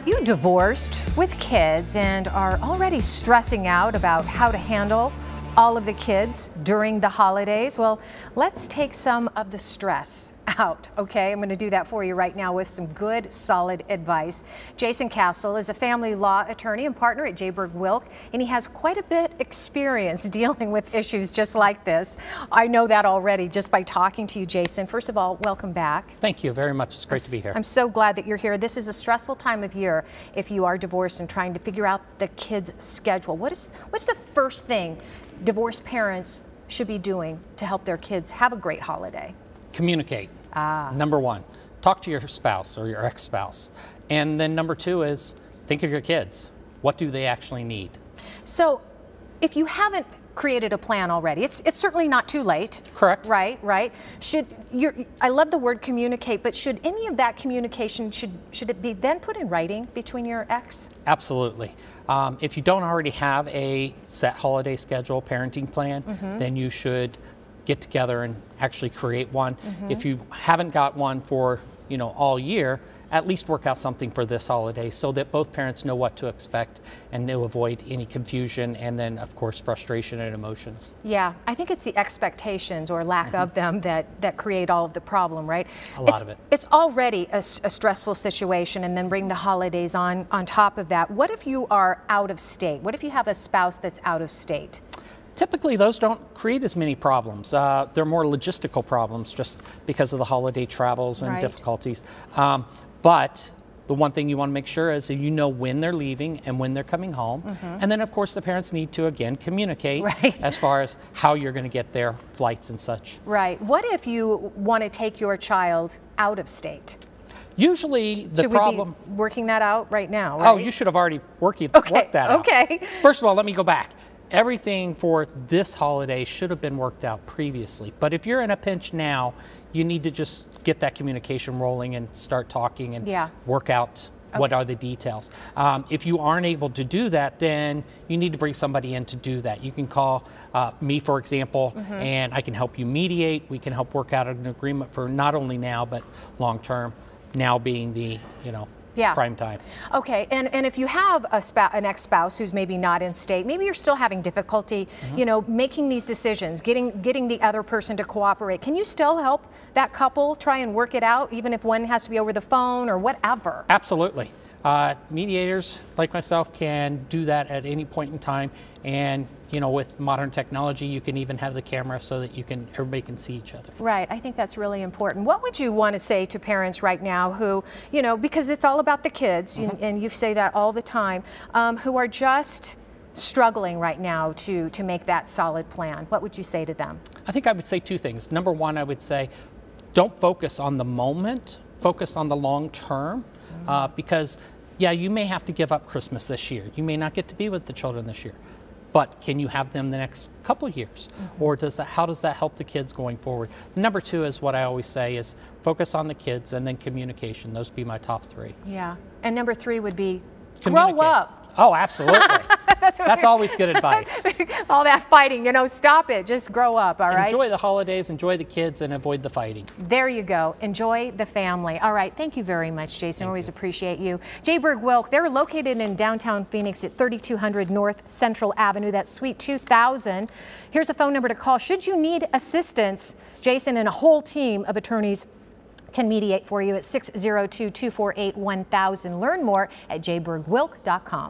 You divorced with kids and are already stressing out about how to handle all of the kids during the holidays. Well, let's take some of the stress out, okay? I'm going to do that for you right now with some good, solid advice. Jason Castle is a family law attorney and partner at Jaburg Wilk, and he has quite a bit experience dealing with issues just like this. I know that already just by talking to you, Jason. First of all, welcome back. Thank you very much. It's great to be here. I'm so glad that you're here. This is a stressful time of year if you are divorced and trying to figure out the kids' schedule. What's the first thing divorced parents should be doing to help their kids have a great holiday? Communicate. Number one, talk to your spouse or your ex-spouse. And then number two is think of your kids. What do they actually need? So if you haven't created a plan already, it's certainly not too late. Correct. Right. I love the word communicate, but should any of that communication, should it be then put in writing between your ex? Absolutely. If you don't already have a set holiday schedule, parenting plan, then you should get together and actually create one. If you haven't got one for, all year, at least work out something for this holiday so that both parents know what to expect and to avoid any confusion and then, of course, frustration and emotions. Yeah, I think it's the expectations or lack of them that create all of the problem, right? A lot of it. It's already a stressful situation, and then bring the holidays on top of that. What if you are out of state? What if you have a spouse that's out of state? Typically, those don't create as many problems. They're more logistical problems just because of the holiday travels and difficulties. But the one thing you want to make sure is that you know when they're leaving and when they're coming home. And then, of course, the parents need to, again, communicate as far as how you're going to get their flights and such. Right. What if you want to take your child out of state? Usually the problem... Should we be working that out right now, right? Oh, you should have already worked that out. Okay. First of all, let me go back. Everything for this holiday should have been worked out previously. But if you're in a pinch now, you need to just get that communication rolling and start talking and work out what are the details. If you aren't able to do that, then you need to bring somebody in to do that. You can call me, for example, and I can help you mediate. We can help work out an agreement for not only now, but long term, now being the, prime time. Okay, and if you have an ex-spouse who's maybe not in state, maybe you're still having difficulty, making these decisions, getting the other person to cooperate. Can you still help that couple try and work it out, even if one has to be over the phone or whatever? Absolutely. Mediators like myself can do that at any point in time, and with modern technology you can even have the camera so that everybody can see each other. Right. I think that's really important. What would you want to say to parents right now who, because it's all about the kids, and you say that all the time, who are just struggling right now to make that solid plan? What would you say to them? I think I would say two things. Number one, I would say don't focus on the moment, focus on the long term. Because, you may have to give up Christmas this year. You may not get to be with the children this year. But can you have them the next couple of years? Or how does that help the kids going forward? Number two is what I always say is focus on the kids and then communication. Those would be my top three. Yeah. And number three would be grow up. Oh, absolutely. That's always good advice. All that fighting, stop it. Just grow up, all right? Enjoy the holidays, enjoy the kids, and avoid the fighting. There you go. Enjoy the family. All right. Thank you very much, Jason. Always appreciate you. Jaburg Wilk, they're located in downtown Phoenix at 3200 North Central Avenue. That's Suite 2000. Here's a phone number to call. Should you need assistance, Jason and a whole team of attorneys can mediate for you at 602-248-1000. Learn more at jaburgwilk.com.